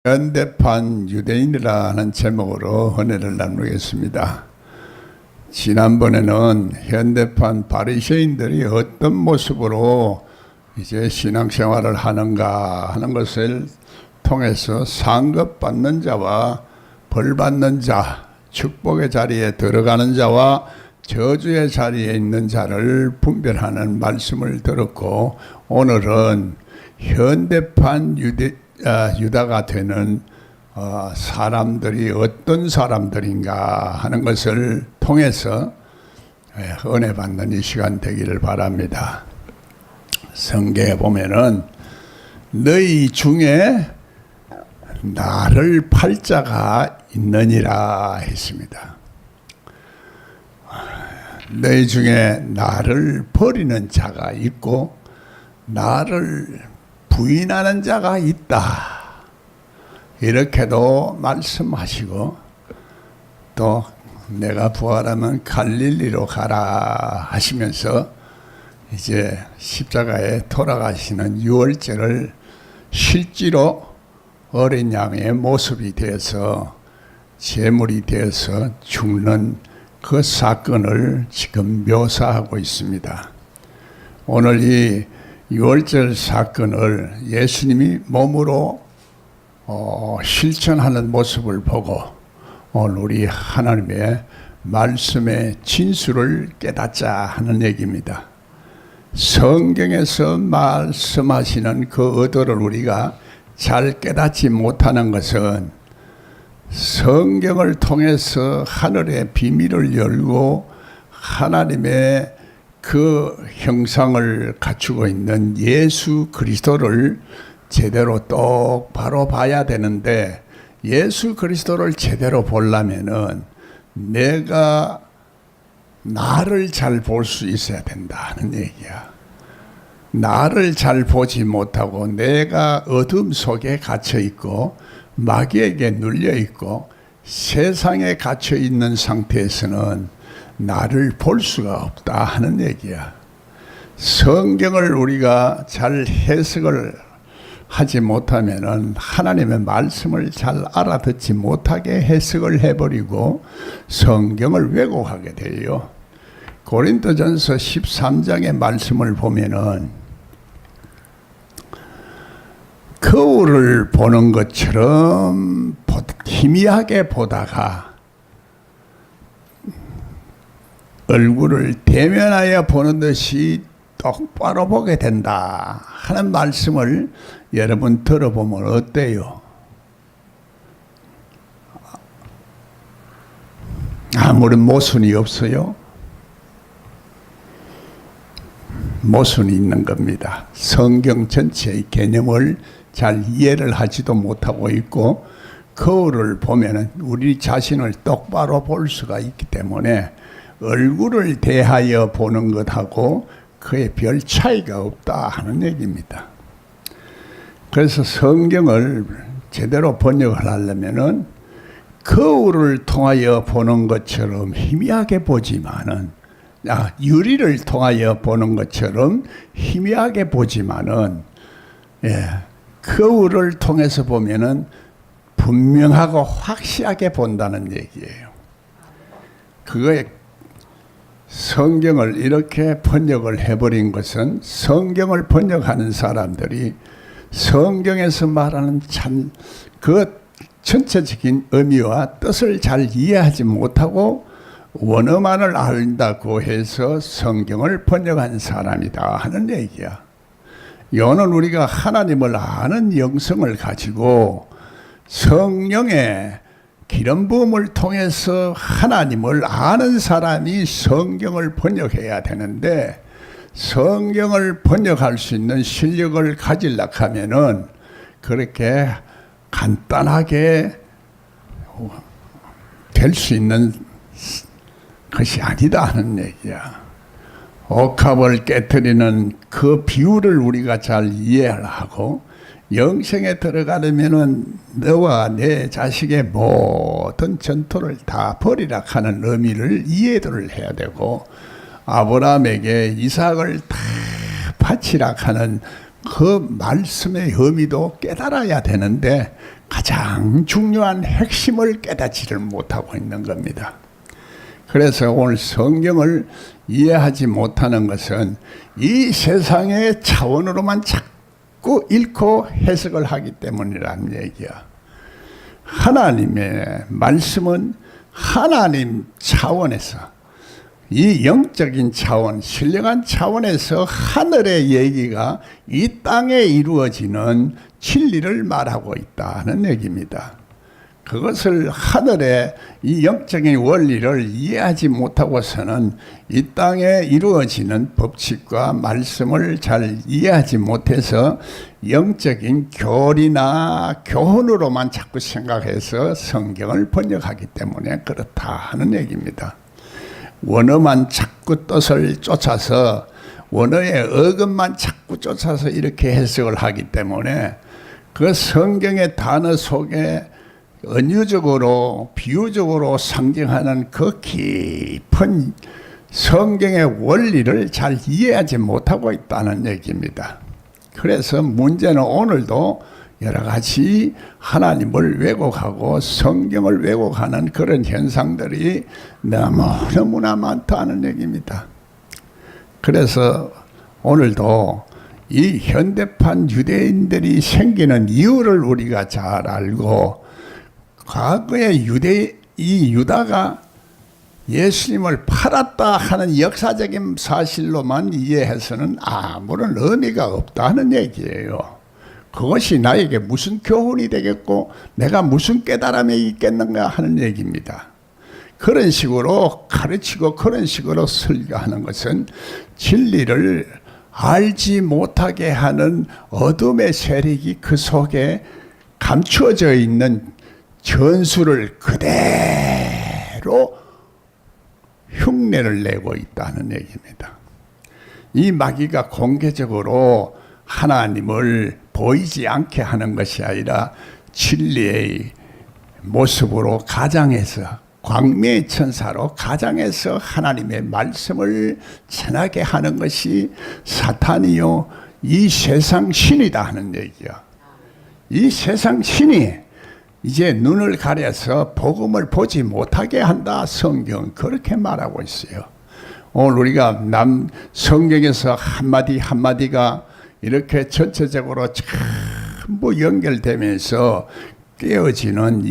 현대판 유대인이라는 제목으로 은혜를 나누겠습니다. 지난번에는 현대판 바리새인들이 어떤 모습으로 이제 신앙생활을 하는가 하는 것을 통해서 상급받는 자와 벌받는 자, 축복의 자리에 들어가는 자와 저주의 자리에 있는 자를 분별하는 말씀을 들었고, 오늘은 현대판 유다가 되는 사람들이 어떤 사람들인가 하는 것을 통해서 은혜 받는 이 시간 되기를 바랍니다. 성경에 보면은 너희 중에 나를 팔 자가 있느니라 했습니다. 너희 중에 나를 버리는 자가 있고 나를 부인하는 자가 있다, 이렇게도 말씀하시고, 또 내가 부활하면 갈릴리로 가라 하시면서 이제 십자가에 돌아가시는 유월절을 실제로 어린 양의 모습이 되어서 제물이 되어서 죽는 그 사건을 지금 묘사하고 있습니다. 오늘 이 유월절 사건을 예수님이 몸으로 실천하는 모습을 보고 오늘 우리 하나님의 말씀의 진수를 깨닫자 하는 얘기입니다. 성경에서 말씀하시는 그 의도를 우리가 잘 깨닫지 못하는 것은 성경을 통해서 하늘의 비밀을 열고 하나님의 그 형상을 갖추고 있는 예수 그리스도를 제대로 똑바로 봐야 되는데, 예수 그리스도를 제대로 보려면은 내가 나를 잘 볼 수 있어야 된다는 얘기야. 나를 잘 보지 못하고 내가 어둠 속에 갇혀 있고 마귀에게 눌려 있고 세상에 갇혀 있는 상태에서는 나를 볼 수가 없다 하는 얘기야. 성경을 우리가 잘 해석을 하지 못하면은 하나님의 말씀을 잘 알아듣지 못하게 해석을 해버리고 성경을 왜곡하게 돼요. 고린도전서 13장의 말씀을 보면은 거울을 보는 것처럼 희미하게 보다가 얼굴을 대면하여 보는 듯이 똑바로 보게 된다 하는 말씀을 여러분 들어보면 어때요? 아무런 모순이 없어요. 모순이 있는 겁니다. 성경 전체의 개념을 잘 이해를 하지도 못하고 있고, 거울을 보면은 우리 자신을 똑바로 볼 수가 있기 때문에 얼굴을 대하여 보는 것하고 그에 별 차이가 없다 하는 얘기입니다. 그래서 성경을 제대로 번역을 하려면은 거울을 통하여 보는 것처럼 희미하게 보지만은, 유리를 통하여 보는 것처럼 희미하게 보지만은, 거울을 통해서 보면은 분명하고 확실하게 본다는 얘기예요. 그거에 성경을 이렇게 번역을 해버린 것은 성경을 번역하는 사람들이 성경에서 말하는 그 전체적인 의미와 뜻을 잘 이해하지 못하고 원어만을 안다고 해서 성경을 번역한 사람이다 하는 얘기야. 이거는 우리가 하나님을 아는 영성을 가지고 성령의 기름 부음을 통해서 하나님을 아는 사람이 성경을 번역해야 되는데, 성경을 번역할 수 있는 실력을 가지려고 하면은 그렇게 간단하게 될 수 있는 것이 아니다 하는 얘기야. 옥합을 깨트리는 그 비유를 우리가 잘 이해를 하고, 영생에 들어가려면은 너와 내 자식의 모든 전토를 다 버리라 하는 의미를 이해를 해야 되고, 아브라함에게 이삭을 다 바치라 하는 그 말씀의 의미도 깨달아야 되는데 가장 중요한 핵심을 깨닫지를 못하고 있는 겁니다. 그래서 오늘 성경을 이해하지 못하는 것은 이 세상의 차원으로만 자꾸 읽고 해석을 하기 때문이라는 얘기야. 하나님의 말씀은 하나님 차원에서, 이 영적인 차원, 신령한 차원에서 하늘의 얘기가 이 땅에 이루어지는 진리를 말하고 있다는 얘기입니다. 그것을 하늘의 이 영적인 원리를 이해하지 못하고서는 이 땅에 이루어지는 법칙과 말씀을 잘 이해하지 못해서 영적인 교리나 교훈으로만 자꾸 생각해서 성경을 번역하기 때문에 그렇다 하는 얘기입니다. 원어만 자꾸 뜻을 쫓아서, 원어의 어근만 자꾸 쫓아서 이렇게 해석을 하기 때문에 그 성경의 단어 속에 은유적으로 비유적으로 상징하는 그 깊은 성경의 원리를 잘 이해하지 못하고 있다는 얘기입니다. 그래서 문제는 오늘도 여러 가지 하나님을 왜곡하고 성경을 왜곡하는 그런 현상들이 너무나 많다는 얘기입니다. 그래서 오늘도 이 현대판 유대인들이 생기는 이유를 우리가 잘 알고, 과거에 이 유다가 예수님을 팔았다 하는 역사적인 사실로만 이해해서는 아무런 의미가 없다는 얘기예요. 그것이 나에게 무슨 교훈이 되겠고 내가 무슨 깨달음이 있겠는가 하는 얘기입니다. 그런 식으로 가르치고 그런 식으로 설교하는 것은 진리를 알지 못하게 하는 어둠의 세력이 그 속에 감추어져 있는 전술을 그대로 흉내를 내고 있다는 얘기입니다. 이 마귀가 공개적으로 하나님을 보이지 않게 하는 것이 아니라 진리의 모습으로 가장해서, 광명의 천사로 가장해서 하나님의 말씀을 전하게 하는 것이 사탄이요 이 세상 신이다 하는 얘기야. 이 세상 신이 이제 눈을 가려서 복음을 보지 못하게 한다. 성경은 그렇게 말하고 있어요. 오늘 우리가 성경에서 한마디 한마디가 이렇게 전체적으로 전부 연결되면서 깨어지는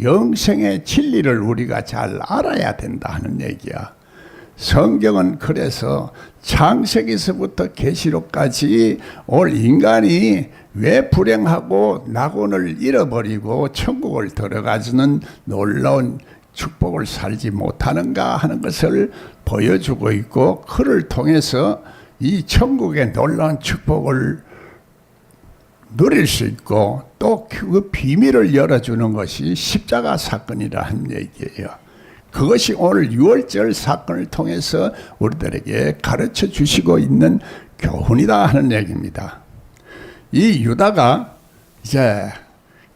영생의 진리를 우리가 잘 알아야 된다 하는 얘기야. 성경은 그래서 창세기서부터 계시록까지 올 인간이 왜 불행하고 낙원을 잃어버리고 천국을 들어가지는 놀라운 축복을 살지 못하는가 하는 것을 보여주고 있고, 그를 통해서 이 천국의 놀라운 축복을 누릴 수 있고 또 그 비밀을 열어주는 것이 십자가 사건이라는 얘기예요. 그것이 오늘 유월절 사건을 통해서 우리들에게 가르쳐 주시고 있는 교훈이다 하는 얘기입니다. 이 유다가 이제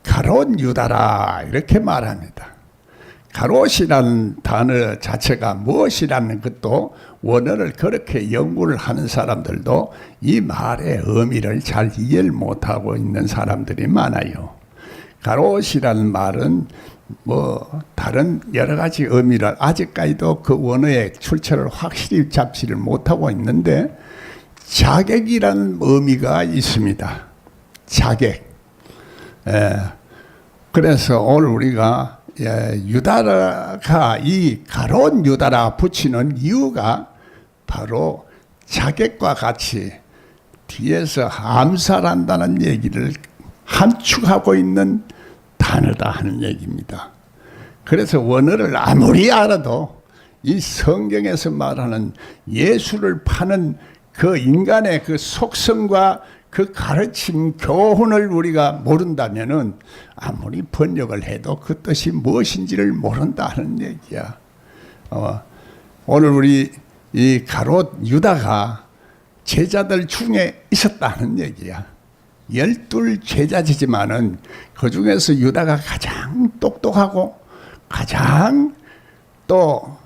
가롯 유다라 이렇게 말합니다. 가롯이라는 단어 자체가 무엇이라는 것도 원어를 그렇게 연구를 하는 사람들도 이 말의 의미를 잘 이해를 못하고 있는 사람들이 많아요. 가롯이라는 말은 뭐 다른 여러 가지 의미를 아직까지도 그 원어의 출처를 확실히 잡지를 못하고 있는데, 자객이라는 의미가 있습니다. 자객. 그래서 오늘 우리가 유다가 이 가롯 유다라 붙이는 이유가 바로 자객과 같이 뒤에서 암살한다는 얘기를 함축하고 있는 단어다 하는 얘기입니다. 그래서 원어를 아무리 알아도 이 성경에서 말하는 예수를 파는 그 인간의 그 속성과 그 가르침 교훈을 우리가 모른다면은 아무리 번역을 해도 그 뜻이 무엇인지를 모른다 하는 얘기야. 오늘 우리 이 가롯 유다가 제자들 중에 있었다는 얘기야. 12 제자지만은 그 중에서 유다가 가장 똑똑하고 가장 또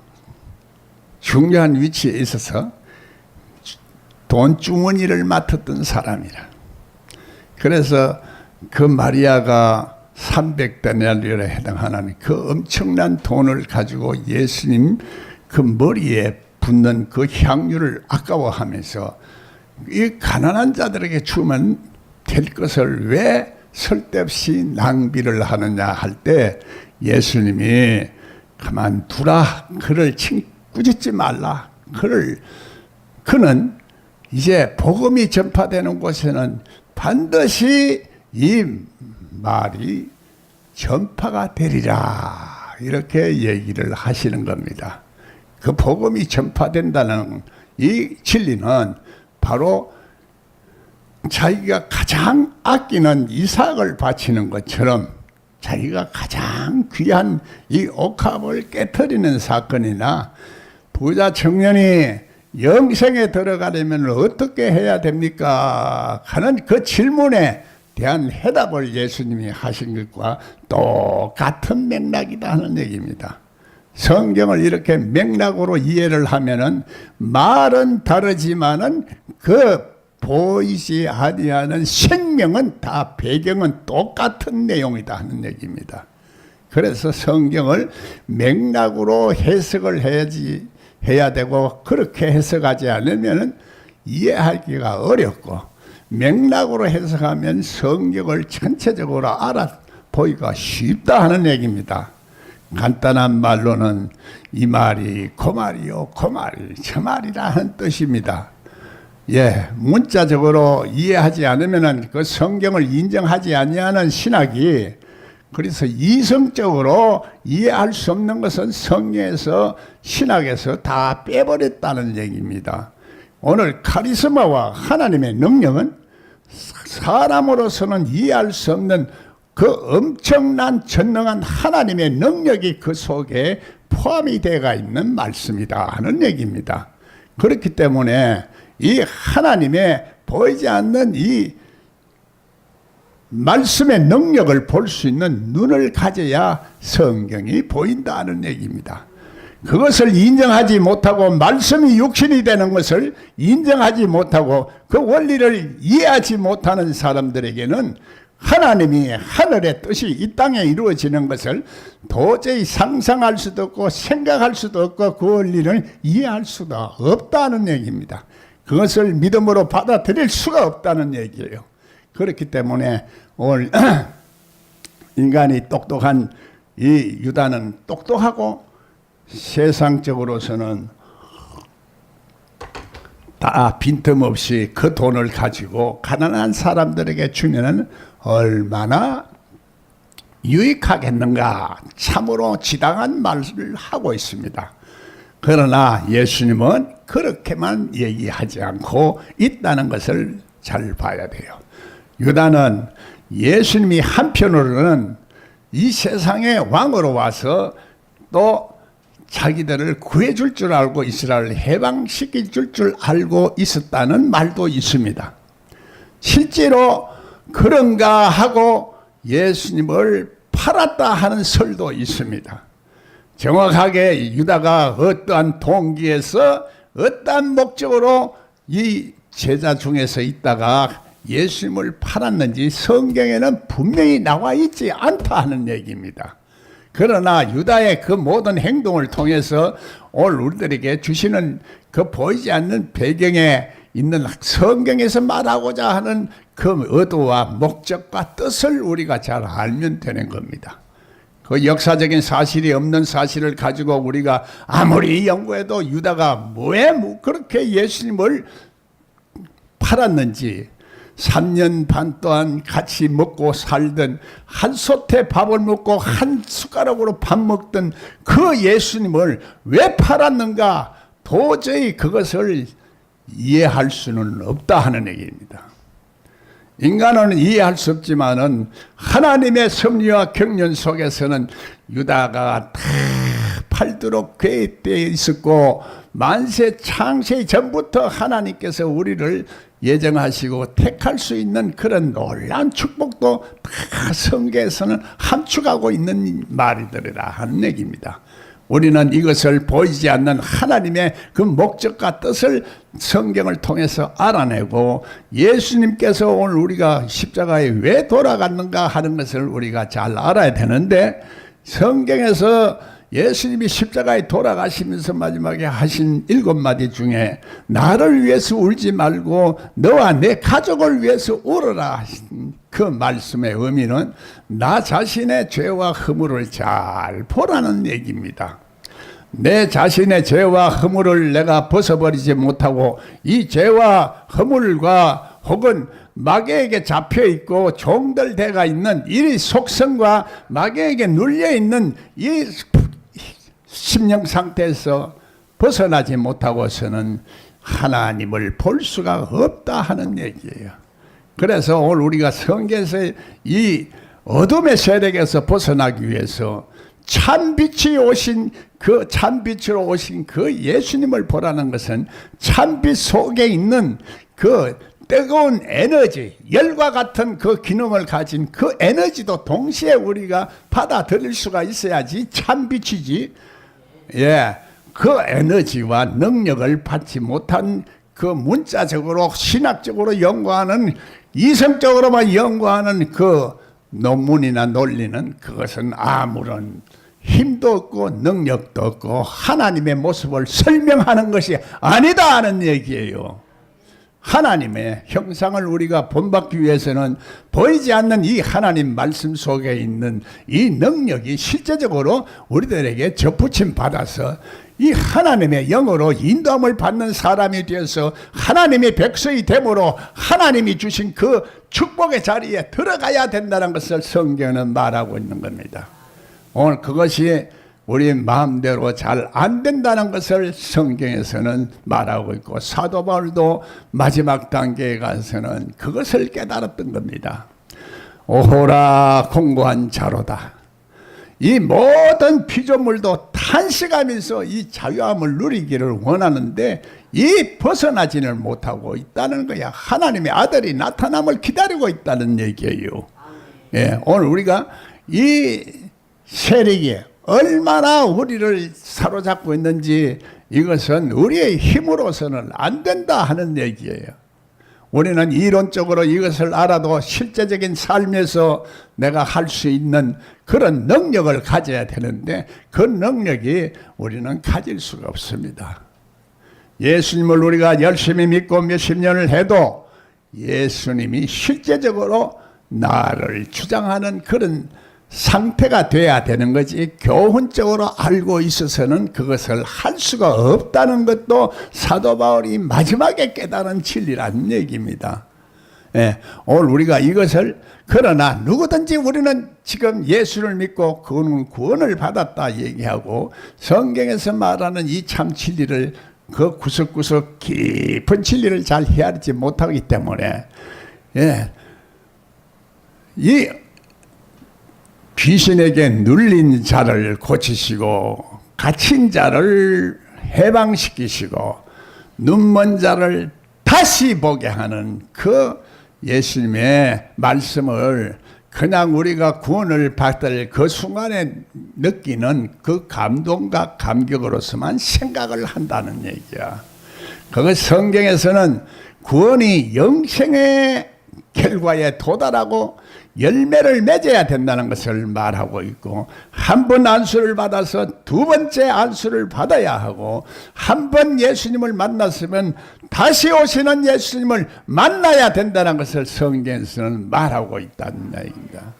중요한 위치에 있어서 돈 주머니를 맡았던 사람이라. 그래서 그 마리아가 300데나리온에 해당하는 그 엄청난 돈을 가지고 예수님 그 머리에 붓는 그 향유를 아까워하면서 이 가난한 자들에게 주면 될 것을 왜 쓸데없이 낭비를 하느냐 할 때 예수님이 가만두라. 그를 꾸짖지 말라. 그는 이제 복음이 전파되는 곳에는 반드시 이 말이 전파가 되리라. 이렇게 얘기를 하시는 겁니다. 그 복음이 전파된다는 이 진리는 바로 자기가 가장 아끼는 이삭을 바치는 것처럼 자기가 가장 귀한 이 옥합을 깨트리는 사건이나 부자 청년이 영생에 들어가려면 어떻게 해야 됩니까? 하는 그 질문에 대한 해답을 예수님이 하신 것과 똑같은 맥락이다 하는 얘기입니다. 성경을 이렇게 맥락으로 이해를 하면은 말은 다르지만은 그 보이지 아니하는 생명은 다 배경은 똑같은 내용이다 하는 얘기입니다. 그래서 성경을 맥락으로 해석을 해야 되고 그렇게 해석하지 않으면 이해하기가 어렵고 맥락으로 해석하면 성경을 전체적으로 알아보기가 쉽다 하는 얘기입니다. 간단한 말로는 이 말이 그 말이요 그 말이 저 말이라 하는 뜻입니다. 문자적으로 이해하지 않으면 그 성경을 인정하지 아니하는 신학이 그래서 이성적으로 이해할 수 없는 것은 성경에서 신학에서 다 빼버렸다는 얘기입니다. 오늘 카리스마와 하나님의 능력은 사람으로서는 이해할 수 없는 그 엄청난 전능한 하나님의 능력이 그 속에 포함이 되어 있는 말씀이다 하는 얘기입니다. 그렇기 때문에 이 하나님의 보이지 않는 이 말씀의 능력을 볼 수 있는 눈을 가져야 성경이 보인다는 얘기입니다. 그것을 인정하지 못하고 말씀이 육신이 되는 것을 인정하지 못하고 그 원리를 이해하지 못하는 사람들에게는 하나님이 하늘의 뜻이 이 땅에 이루어지는 것을 도저히 상상할 수도 없고 생각할 수도 없고 그 원리를 이해할 수도 없다는 얘기입니다. 그것을 믿음으로 받아들일 수가 없다는 얘기예요. 그렇기 때문에 오늘 인간이 똑똑한 이 유다는 똑똑하고 세상적으로서는 다 빈틈없이 그 돈을 가지고 가난한 사람들에게 주면은 얼마나 유익하겠는가 참으로 지당한 말을 하고 있습니다. 그러나 예수님은 그렇게만 얘기하지 않고 있다는 것을 잘 봐야 돼요. 유다는 예수님이 한편으로는 이 세상의 왕으로 와서 또 자기들을 구해줄 줄 알고 이스라엘을 해방시킬 줄 알고 있었다는 말도 있습니다. 실제로 그런가 하고 예수님을 팔았다 하는 설도 있습니다. 정확하게 유다가 어떠한 동기에서 어떠한 목적으로 이 제자 중에서 있다가 예수님을 팔았는지 성경에는 분명히 나와 있지 않다 하는 얘기입니다. 그러나 유다의 그 모든 행동을 통해서 오늘 우리들에게 주시는 그 보이지 않는 배경에 있는 성경에서 말하고자 하는 그 의도와 목적과 뜻을 우리가 잘 알면 되는 겁니다. 그 역사적인 사실이 없는 사실을 가지고 우리가 아무리 연구해도 유다가 왜 그렇게 예수님을 팔았는지 3년 반 동안 같이 먹고 살던 한 솥에 밥을 먹고 한 숟가락으로 밥 먹던 그 예수님을 왜 팔았는가 도저히 그것을 이해할 수는 없다 하는 얘기입니다. 인간은 이해할 수 없지만은 하나님의 섭리와 경륜 속에서는 유다가 다 팔도록 계획되어 있었고 만세 창세 전부터 하나님께서 우리를 예정하시고 택할 수 있는 그런 놀라운 축복도 다 성경에서는 함축하고 있는 말이더라 하는 얘기입니다. 우리는 이것을 보이지 않는 하나님의 그 목적과 뜻을 성경을 통해서 알아내고 예수님께서 오늘 우리가 십자가에 왜 돌아갔는가 하는 것을 우리가 잘 알아야 되는데, 성경에서 예수님이 십자가에 돌아가시면서 마지막에 하신 7마디 중에 나를 위해서 울지 말고 너와 내 가족을 위해서 울어라 하신 그 말씀의 의미는 나 자신의 죄와 허물을 잘 보라는 얘기입니다. 내 자신의 죄와 허물을 내가 벗어버리지 못하고 이 죄와 허물과 혹은 마귀에게 잡혀있고 종들대가 있는 이 속성과 마귀에게 눌려있는 이 심령 상태에서 벗어나지 못하고서는 하나님을 볼 수가 없다 하는 얘기예요. 그래서 오늘 우리가 성경에서 이 어둠의 세력에서 벗어나기 위해서 참빛이 오신 그 참빛으로 오신 그 예수님을 보라는 것은 참빛 속에 있는 그 뜨거운 에너지, 열과 같은 그 기능을 가진 그 에너지도 동시에 우리가 받아들일 수가 있어야지 참빛이지. 예, 그 에너지와 능력을 받지 못한 그 문자적으로 신학적으로 연구하는 이성적으로만 연구하는 그 논문이나 논리는 그것은 아무런 힘도 없고 능력도 없고 하나님의 모습을 설명하는 것이 아니다 하는 얘기예요. 하나님의 형상을 우리가 본받기 위해서는 보이지 않는 이 하나님 말씀 속에 있는 이 능력이 실제적으로 우리들에게 접붙임 받아서 이 하나님의 영으로 인도함을 받는 사람이 되어서 하나님의 백성이 됨으로 하나님이 주신 그 축복의 자리에 들어가야 된다는 것을 성경은 말하고 있는 겁니다. 오늘 그것이 우리 마음대로 잘 안 된다는 것을 성경에서는 말하고 있고 사도 바울도 마지막 단계에 가서는 그것을 깨달았던 겁니다. 오호라 공고한 자로다. 이 모든 피조물도 탄식하면서 이 자유함을 누리기를 원하는데 이 벗어나지를 못하고 있다는 거야. 하나님의 아들이 나타남을 기다리고 있다는 얘기예요. 예, 오늘 우리가 이 세력이 얼마나 우리를 사로잡고 있는지 이것은 우리의 힘으로서는 안 된다 하는 얘기예요. 우리는 이론적으로 이것을 알아도 실제적인 삶에서 내가 할 수 있는 그런 능력을 가져야 되는데 그 능력이 우리는 가질 수가 없습니다. 예수님을 우리가 열심히 믿고 몇십 년을 해도 예수님이 실제적으로 나를 주장하는 그런 상태가 돼야 되는 거지 교훈적으로 알고 있어서는 그것을 할 수가 없다는 것도 사도 바울이 마지막에 깨달은 진리라는 얘기입니다. 예, 오늘 우리가 이것을 그러나 누구든지 우리는 지금 예수를 믿고 구원을 받았다 얘기하고 성경에서 말하는 이 참 진리를 그 구석구석 깊은 진리를 잘 헤아리지 못하기 때문에 예, 이 귀신에게 눌린 자를 고치시고 갇힌 자를 해방시키시고 눈먼 자를 다시 보게 하는 그 예수님의 말씀을 그냥 우리가 구원을 받을 그 순간에 느끼는 그 감동과 감격으로서만 생각을 한다는 얘기야. 그것 성경에서는 구원이 영생의 결과에 도달하고 열매를 맺어야 된다는 것을 말하고 있고 한 번 안수를 받아서 두 번째 안수를 받아야 하고 한 번 예수님을 만났으면 다시 오시는 예수님을 만나야 된다는 것을 성경에서는 말하고 있다는 얘기입니다.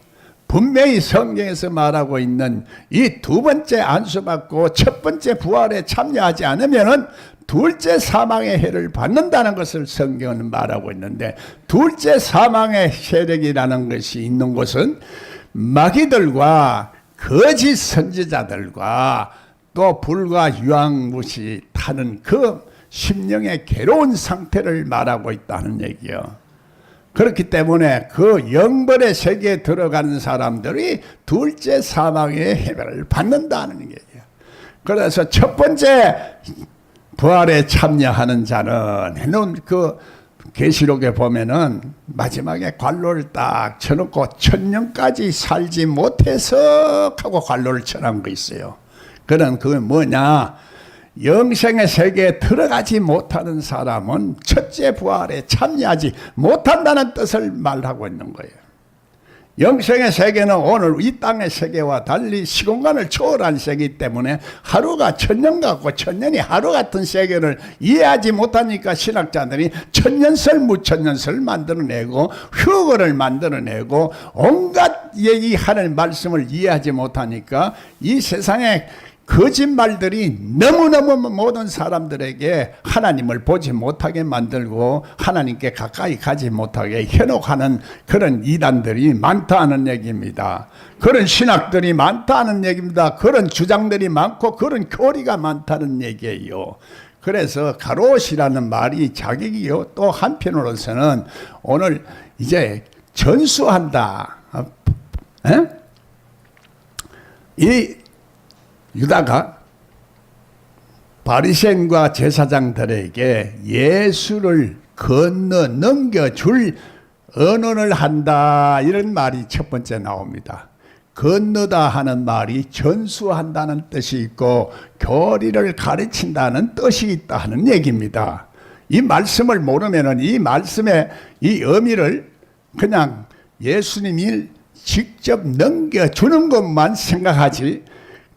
분명히 성경에서 말하고 있는 이 두 번째 안수받고 첫 번째 부활에 참여하지 않으면은 둘째 사망의 해를 받는다는 것을 성경은 말하고 있는데 둘째 사망의 세력이라는 것이 있는 곳은 마귀들과 거짓 선지자들과 또 불과 유황무시 타는 그 심령의 괴로운 상태를 말하고 있다는 얘기요. 그렇기 때문에 그 영벌의 세계에 들어가는 사람들이 둘째 사망의 해를 받는다는 얘기예요. 그래서 첫 번째 부활에 참여하는 자는 해놓은 그 계시록에 보면은 마지막에 관로를 딱 쳐놓고 천년까지 살지 못해서 하고 관로를 쳐놓은 거 있어요. 그런 그게 뭐냐? 영생의 세계에 들어가지 못하는 사람은 첫째 부활에 참여하지 못한다는 뜻을 말하고 있는 거예요. 영생의 세계는 오늘 이 땅의 세계와 달리 시공간을 초월한 세계이기 때문에 하루가 천년 같고 천년이 하루 같은 세계를 이해하지 못하니까 신학자들이 천년설 무천년설 만들어내고 휴거를 만들어내고 온갖 얘기하는 말씀을 이해하지 못하니까 이 세상에 거짓말들이 너무너무 모든 사람들에게 하나님을 보지 못하게 만들고 하나님께 가까이 가지 못하게 현혹하는 그런 이단들이 많다는 얘기입니다. 그런 신학들이 많다는 얘기입니다. 그런 주장들이 많고 그런 교리가 많다는 얘기예요. 그래서 가롯이라는 말이 자격이요. 또 한편으로서는 오늘 이제 전수한다. 이 유다가 바리새인과 제사장들에게 예수를 건너 넘겨줄 언언을 한다, 이런 말이 첫 번째 나옵니다. 건너다 하는 말이 전수한다는 뜻이 있고 교리를 가르친다는 뜻이 있다 하는 얘기입니다. 이 말씀을 모르면은 이 말씀의 이 의미를 그냥 예수님이 직접 넘겨주는 것만 생각하지,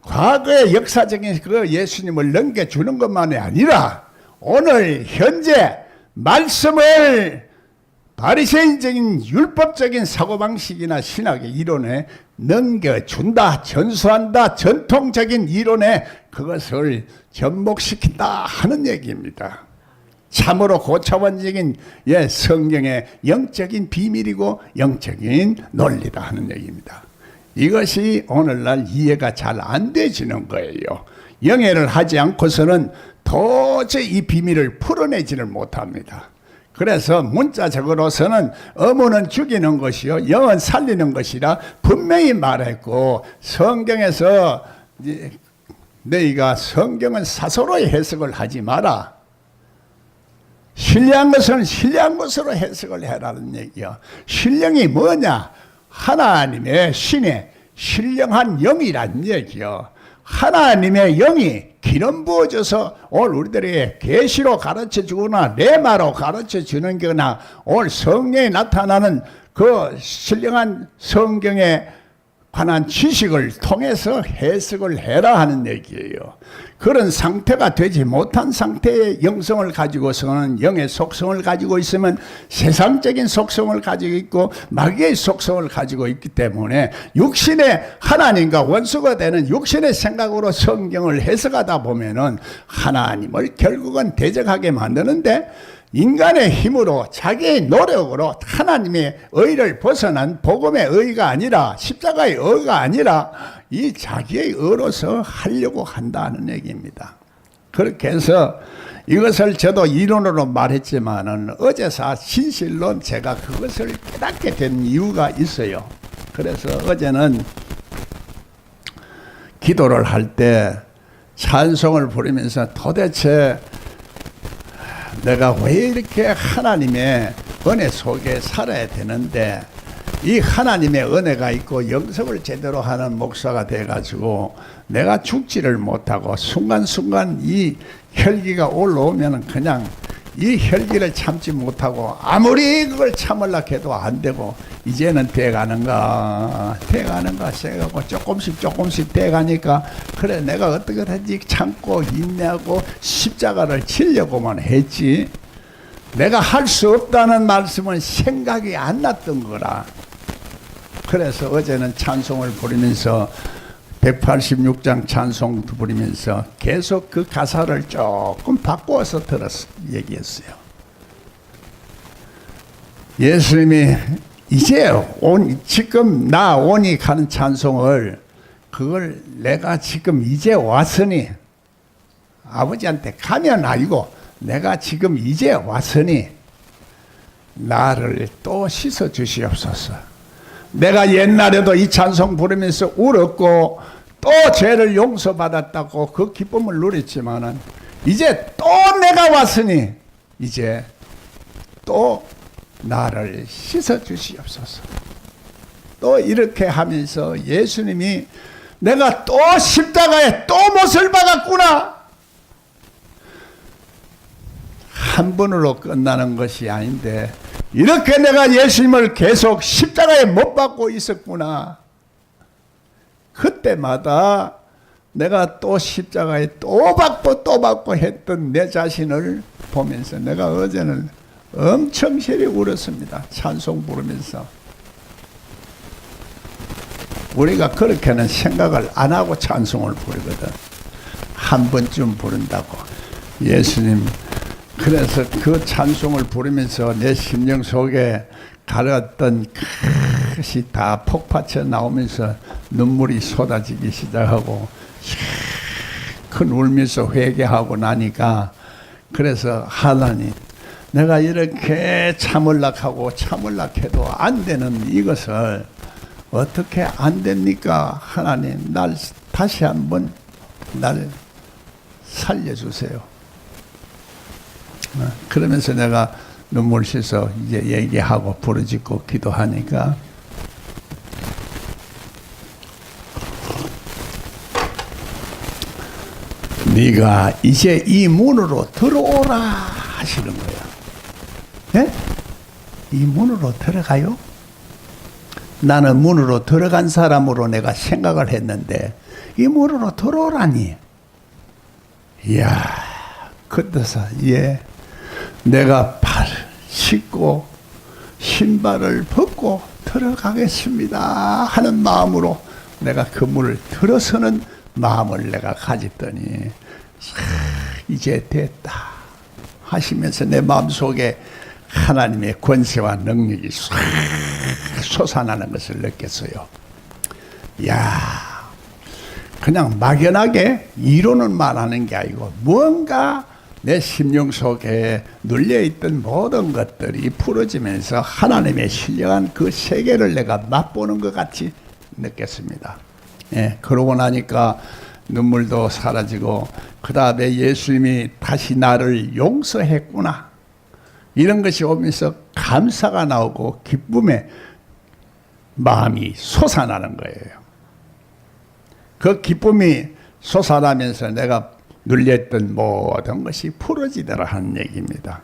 과거의 역사적인 그 예수님을 넘겨주는 것만이 아니라 오늘 현재 말씀을 바리새인적인 율법적인 사고방식이나 신학의 이론에 넘겨준다, 전수한다, 전통적인 이론에 그것을 접목시킨다 하는 얘기입니다. 참으로 고차원적인 성경의 영적인 비밀이고 영적인 논리다 하는 얘기입니다. 이것이 오늘날 이해가 잘 안 되지는 거예요. 영해를 하지 않고서는 도저히 이 비밀을 풀어내지를 못합니다. 그래서 문자적으로서는 어문은 죽이는 것이요 영은 살리는 것이라 분명히 말했고, 성경에서 너희가 성경은 사서로의 해석을 하지 마라. 신뢰한 것은 신뢰한 것으로 해석을 해라는 얘기야. 신령이 뭐냐? 하나님의 신의 신령한 영이란 얘기요. 하나님의 영이 기름 부어져서 오늘 우리들에게 계시로 가르쳐주거나 레마로 가르쳐주는 거나 오늘 성령에 나타나는 그 신령한 성경에 관한 지식을 통해서 해석을 해라 하는 얘기예요. 그런 상태가 되지 못한 상태의 영성을 가지고서는, 영의 속성을 가지고 있으면 세상적인 속성을 가지고 있고 마귀의 속성을 가지고 있기 때문에 육신의 하나님과 원수가 되는 육신의 생각으로 성경을 해석하다 보면은 하나님을 결국은 대적하게 만드는데, 인간의 힘으로 자기의 노력으로 하나님의 의를 벗어난 복음의 의가 아니라, 십자가의 의가 아니라 이 자기의 의로서 하려고 한다는 얘기입니다. 그렇게 해서 이것을 저도 이론으로 말했지만은 어제사 진실로 제가 그것을 깨닫게 된 이유가 있어요. 그래서 어제는 기도를 할 때 찬송을 부르면서 도대체 내가 왜 이렇게 하나님의 은혜 속에 살아야 되는데, 이 하나님의 은혜가 있고 영성을 제대로 하는 목사가 돼가지고 내가 죽지를 못하고 순간순간 이 혈기가 올라오면 그냥 이 혈기를 참지 못하고 아무리 그걸 참으려고 해도 안 되고, 이제는 돼가는가 생각하고 조금씩 돼가니까 그래 내가 어떻게든지 참고 인내하고 십자가를 지려고만 했지, 내가 할 수 없다는 말씀은 생각이 안 났던 거라. 그래서 어제는 찬송을 부르면서 186장 찬송도 부르면서 계속 그 가사를 조금 바꿔서 얘기했어요. 예수님이 이제 지금 나 오니 가는 찬송을, 그걸 내가 지금 이제 왔으니, 아버지한테 가면 알고 내가 지금 이제 왔으니 나를 또 씻어 주시옵소서. 내가 옛날에도 이 찬송 부르면서 울었고 또 죄를 용서받았다고 그 기쁨을 누렸지만은, 이제 또 내가 왔으니 이제 또 나를 씻어 주시옵소서. 또 이렇게 하면서 예수님이 내가 또 십자가에 또 못을 박았구나. 한 번으로 끝나는 것이 아닌데 이렇게 내가 예수님을 계속 십자가에 못 박고 있었구나. 그때마다 내가 또 십자가에 또 박고 했던 내 자신을 보면서 내가 어제는 엄청 시리 울었습니다. 찬송 부르면서. 우리가 그렇게는 생각을 안 하고 찬송을 부르거든. 한 번쯤 부른다고. 예수님, 그래서 그 찬송을 부르면서 내 심령 속에 가렸던 것이 다 폭파쳐 나오면서 눈물이 쏟아지기 시작하고 큰 울면서 회개하고 나니까, 그래서 하나님, 내가 이렇게 참으려고 해도 안 되는 이것을 어떻게 안 됩니까? 하나님, 날 다시 한번 날 살려주세요. 그러면서 내가 눈물 씻어 이제 얘기하고 부르짖고 기도하니까 네가 이제 이 문으로 들어오라 하시는 거야. 네? 이 문으로 들어가요? 나는 문으로 들어간 사람으로 내가 생각을 했는데 이 문으로 들어오라니. 이야, 그때서 예, 내가 발 씻고 신발을 벗고 들어가겠습니다 하는 마음으로 내가 그 문을 들어서는 마음을 내가 가졌더니 이제 됐다 하시면서 내 마음속에 하나님의 권세와 능력이 솟아나는 것을 느꼈어요. 이야, 그냥 막연하게 이론은 말하는 게 아니고 뭔가 내 심령 속에 눌려있던 모든 것들이 풀어지면서 하나님의 신령한 그 세계를 내가 맛보는 것 같이 느꼈습니다. 예, 그러고 나니까 눈물도 사라지고 그 다음에 예수님이 다시 나를 용서했구나 이런 것이 오면서 감사가 나오고 기쁨의 마음이 솟아나는 거예요. 그 기쁨이 솟아나면서 내가 눌렸던 모든 것이 풀어지더라 하는 얘기입니다.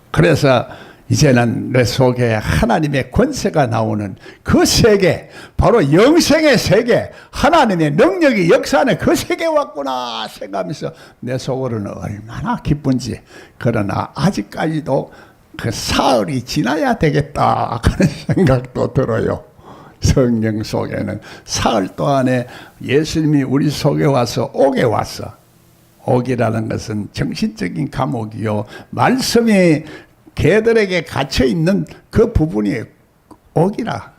그래서 이제는 내 속에 하나님의 권세가 나오는 그 세계, 바로 영생의 세계, 하나님의 능력이 역사하는 그 세계에 왔구나 생각하면서 내 속으로는 얼마나 기쁜지. 그러나 아직까지도 그 사흘이 지나야 되겠다 하는 생각도 들어요. 성경 속에는 사흘 동안에 예수님이 우리 속에 와서 옥에 왔어. 옥이라는 것은 정신적인 감옥이요, 말씀이 개들에게 갇혀있는 그 부분이 옥이라.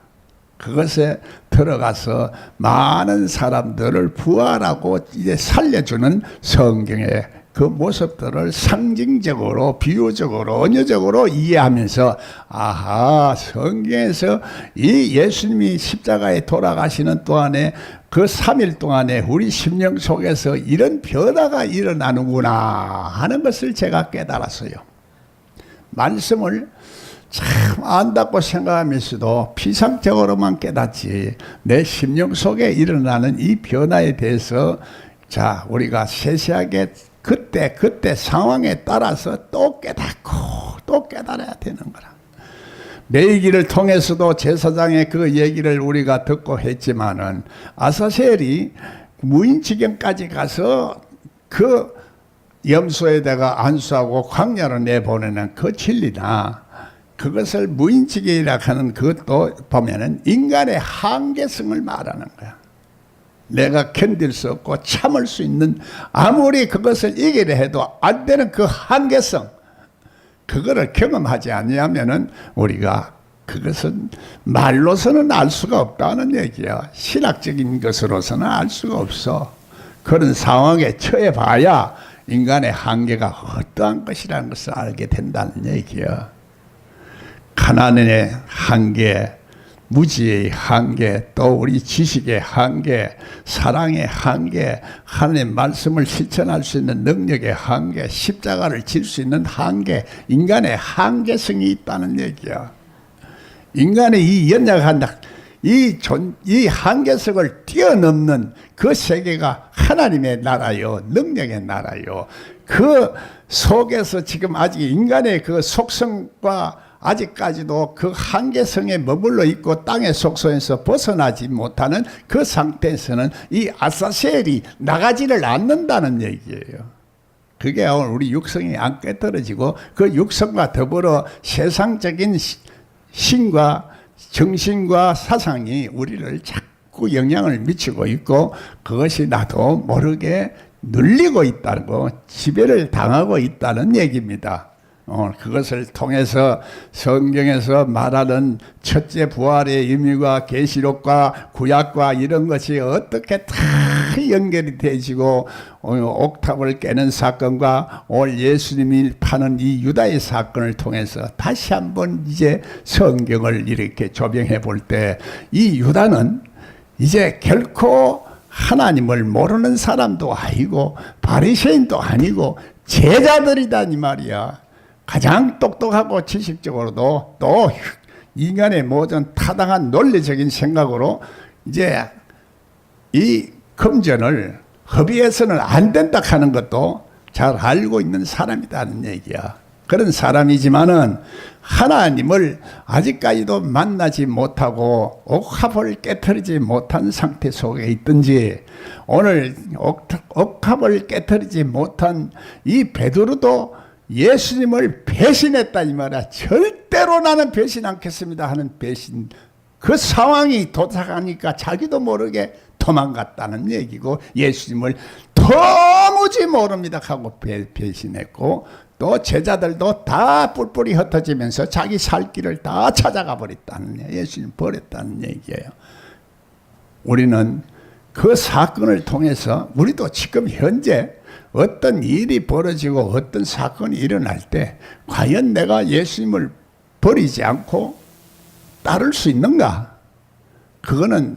그것에 들어가서 많은 사람들을 부활하고 이제 살려주는 성경의 그 모습들을 상징적으로, 비유적으로, 언어적으로 이해하면서 아하, 성경에서 이 예수님이 십자가에 돌아가시는 동안에 그 3일 동안에 우리 심령 속에서 이런 변화가 일어나는구나 하는 것을 제가 깨달았어요. 말씀을 참 안다고 생각하면서도 피상적으로만 깨닫지 내 심령 속에 일어나는 이 변화에 대해서 자, 우리가 세세하게 그때 상황에 따라서 또 깨닫고 또 깨달아야 되는 거라. 매기를 통해서도 제사장의 그 얘기를 우리가 듣고 했지만은 아사셀이 무인지경까지 가서 그 염소에다가 안수하고 광야로 내보내는 그 진리나 그것을 무인지경이라 하는 그것도 보면은 인간의 한계성을 말하는 거야. 내가 견딜 수 없고 참을 수 있는, 아무리 그것을 이기려 해도 안 되는 그 한계성, 그거를 경험하지 아니하면은 우리가 그것은 말로서는 알 수가 없다는 얘기야. 신학적인 것으로서는 알 수가 없어. 그런 상황에 처해 봐야 인간의 한계가 어떠한 것이라는 것을 알게 된다는 얘기야. 가난의 한계, 무지의 한계, 또 우리 지식의 한계, 사랑의 한계, 하나님의 말씀을 실천할 수 있는 능력의 한계, 십자가를 질 수 있는 한계, 인간의 한계성이 있다는 얘기야. 인간의 이 연약한 이 한계석을 뛰어넘는 그 세계가 하나님의 나라요, 능력의 나라요. 그 속에서 지금 아직 인간의 그 속성과 아직까지도 그 한계성에 머물러 있고 땅의 속성에서 벗어나지 못하는 그 상태에서는 이 아사셀이 나가지를 않는다는 얘기예요. 그게 오늘 우리 육성이 안 깨떨어지고 그 육성과 더불어 세상적인 신과 정신과 사상이 우리를 자꾸 영향을 미치고 있고 그것이 나도 모르게 눌리고 있다고 지배를 당하고 있다는 얘기입니다. 그것을 통해서 성경에서 말하는 첫째 부활의 의미와 계시록과 구약과 이런 것이 어떻게 다 연결이 되지고 옥탑을 깨는 사건과 오늘 예수님이 파는 이 유다의 사건을 통해서 다시 한번 이제 성경을 이렇게 조명해 볼 때 이 유다는 이제 결코 하나님을 모르는 사람도 아니고 바리새인도 아니고 제자들이다니 말이야. 가장 똑똑하고 지식적으로도 또 인간의 모든 타당한 논리적인 생각으로 이제 이 금전을 허비해서는 안 된다 하는 것도 잘 알고 있는 사람이라는 얘기야. 그런 사람이지만은 하나님을 아직까지도 만나지 못하고 옥합을 깨트리지 못한 상태 속에 있든지 오늘 옥합을 깨트리지 못한 이 베드로도 예수님을 배신했다니 말이야. 절대로 나는 배신 않겠습니다 하는 배신, 그 상황이 도착하니까 자기도 모르게 도망갔다는 얘기고 예수님을 도무지 모릅니다 하고 배신했고 또 제자들도 다 뿔뿔이 흩어지면서 자기 살 길을 다 찾아가 버렸다는 얘기예요. 예수님 버렸다는 얘기예요. 우리는 그 사건을 통해서 우리도 지금 현재 어떤 일이 벌어지고 어떤 사건이 일어날 때 과연 내가 예수님을 버리지 않고 따를 수 있는가? 그거는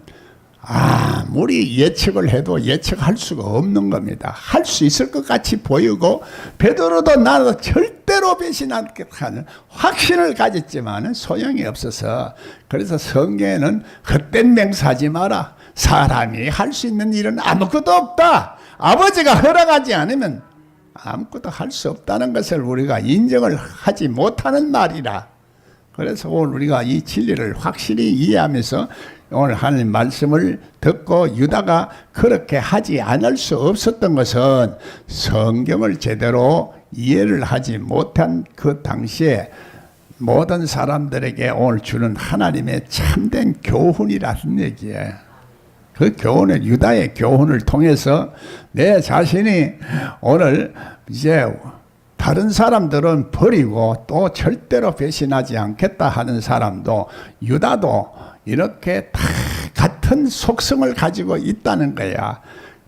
아무리 예측을 해도 예측할 수가 없는 겁니다. 할 수 있을 것 같이 보이고 베드로도 나도 절대로 배신 않겠다는 확신을 가졌지만 소용이 없어서, 그래서 성경에는 헛된 맹세하지 마라. 사람이 할 수 있는 일은 아무것도 없다. 아버지가 허락하지 않으면 아무것도 할 수 없다는 것을 우리가 인정을 하지 못하는 말이라. 그래서 오늘 우리가 이 진리를 확실히 이해하면서 오늘 하나님 말씀을 듣고 유다가 그렇게 하지 않을 수 없었던 것은 성경을 제대로 이해를 하지 못한 그 당시에 모든 사람들에게 오늘 주는 하나님의 참된 교훈이라는 얘기예요. 그 교훈을, 유다의 교훈을 통해서 내 자신이 오늘 이제 다른 사람들은 버리고 또 절대로 배신하지 않겠다 하는 사람도 유다도 이렇게 다 같은 속성을 가지고 있다는 거야.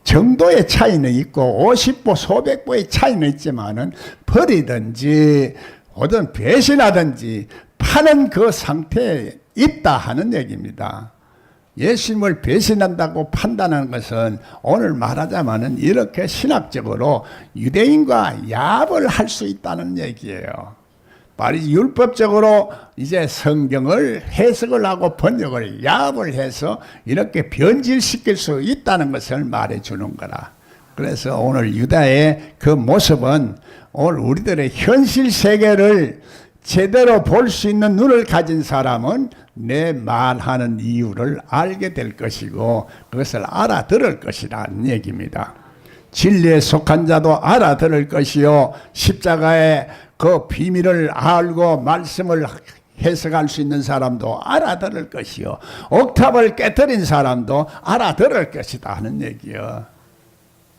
정도의 차이는 있고 50보 수백보의 차이는 있지만은 버리든지 어떤 배신하든지 파는 그 상태에 있다 하는 얘기입니다. 예수님을 배신한다고 판단하는 것은 오늘 말하자면은 이렇게 신학적으로 유대인과 야합을 할 수 있다는 얘기예요. 율법적으로 이제 성경을 해석을 하고 번역을 야합을 해서 이렇게 변질시킬 수 있다는 것을 말해주는 거라. 그래서 오늘 유다의 그 모습은 오늘 우리들의 현실 세계를 제대로 볼 수 있는 눈을 가진 사람은 내 말하는 이유를 알게 될 것이고 그것을 알아들을 것이라는 얘기입니다. 진리에 속한 자도 알아들을 것이요 십자가의 그 비밀을 알고 말씀을 해석할 수 있는 사람도 알아들을 것이요 옥탑을 깨뜨린 사람도 알아들을 것이다 하는 얘기요.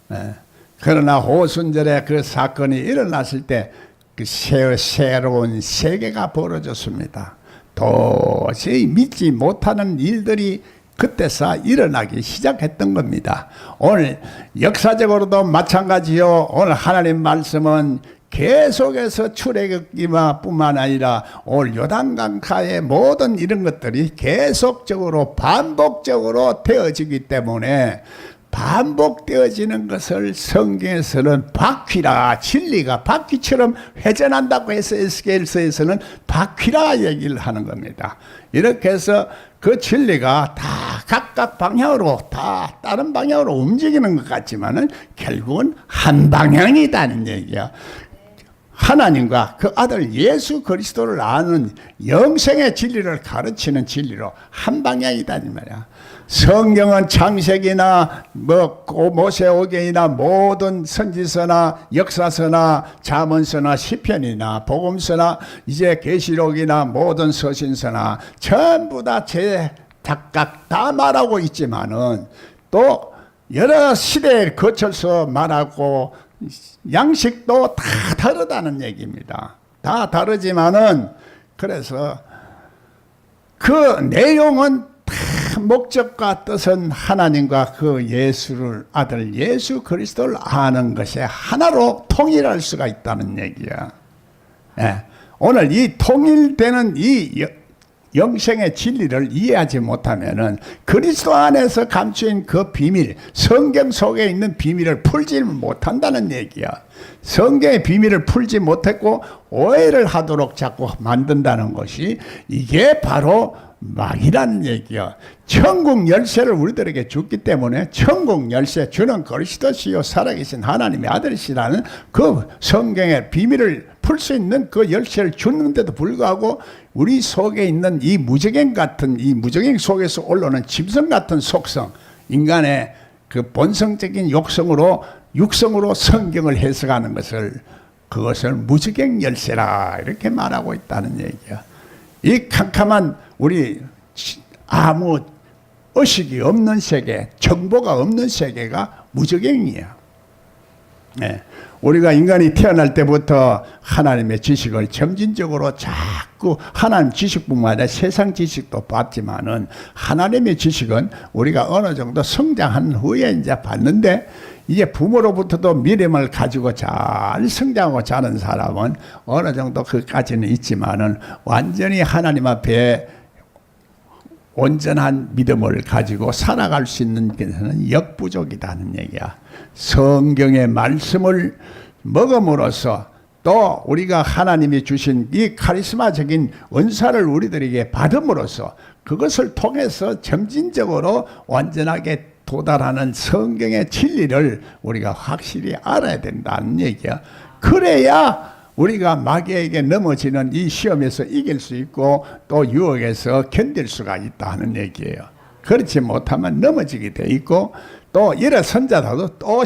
네. 그러나 호순절에 그 사건이 일어났을 때 그 새로운 세계가 벌어졌습니다. 도저히 믿지 못하는 일들이 그때서 일어나기 시작했던 겁니다. 오늘 역사적으로도 마찬가지요. 오늘 하나님 말씀은 계속해서 출애굽기만 뿐만 아니라 오늘 요단강가의 모든 이런 것들이 계속적으로 반복적으로 되어지기 때문에 반복되어지는 것을 성경에서는 바퀴라, 진리가 바퀴처럼 회전한다고 해서 에스겔서에서는 바퀴라 얘기를 하는 겁니다. 이렇게 해서 그 진리가 다 각각 방향으로 다 다른 방향으로 움직이는 것 같지만은 결국은 한 방향이다는 얘기야. 하나님과 그 아들 예수 그리스도를 아는 영생의 진리를 가르치는 진리로 한 방향이다니 말이야. 성경은 창세기나 모세오경이나 모든 선지서나 역사서나 잠언서나 시편이나 복음서나 이제 계시록이나 모든 서신서나 전부 다 제 각각 다 말하고 있지만은 또 여러 시대에 거쳐서 말하고 양식도 다 다르다는 얘기입니다. 다 다르지만은 그래서 그 내용은 다 목적과 뜻은 하나님과 그 예수를 아들 예수 그리스도를 아는 것이 하나로 통일할 수가 있다는 얘기야. 예. 오늘 이 통일되는 이 영생의 진리를 이해하지 못하면은 그리스도 안에서 감추인 그 비밀, 성경 속에 있는 비밀을 풀지 못한다는 얘기야. 성경의 비밀을 풀지 못했고 오해를 하도록 자꾸 만든다는 것이 이게 바로 막이라는 얘기야. 천국 열쇠를 우리들에게 줬기 때문에 천국 열쇠 주는 그리스도시요 살아계신 하나님의 아들이시라는 그 성경의 비밀을 풀 수 있는 그 열쇠를 줬는데도 불구하고 우리 속에 있는 이 무적행 같은 이 무적행 속에서 올라오는 짐승 같은 속성, 인간의 그 본성적인 육성으로 성경을 해석하는 것을 그것을 무적행 열쇠라 이렇게 말하고 있다는 얘기야. 이 캄캄한 우리 아무 의식이 없는 세계, 정보가 없는 세계가 무적행이야. 네. 우리가 인간이 태어날 때부터 하나님의 지식을 점진적으로 자꾸 하나님 지식뿐만 아니라 세상 지식도 받지만은 하나님의 지식은 우리가 어느 정도 성장한 후에 이제 받는데 이제 부모로부터도 믿음을 가지고 잘 성장하고 자는 사람은 어느 정도 그까지는 있지만은 완전히 하나님 앞에 온전한 믿음을 가지고 살아갈 수 있는 것은 역부족이다는 얘기야. 성경의 말씀을 먹음으로써 또 우리가 하나님이 주신 이 카리스마적인 은사를 우리들에게 받음으로써 그것을 통해서 점진적으로 완전하게 도달하는 성경의 진리를 우리가 확실히 알아야 된다는 얘기야. 그래야 우리가 마귀에게 넘어지는 이 시험에서 이길 수 있고 또 유혹에서 견딜 수가 있다 하는 얘기예요. 그렇지 못하면 넘어지게 돼 있고 또 일어선 자도 또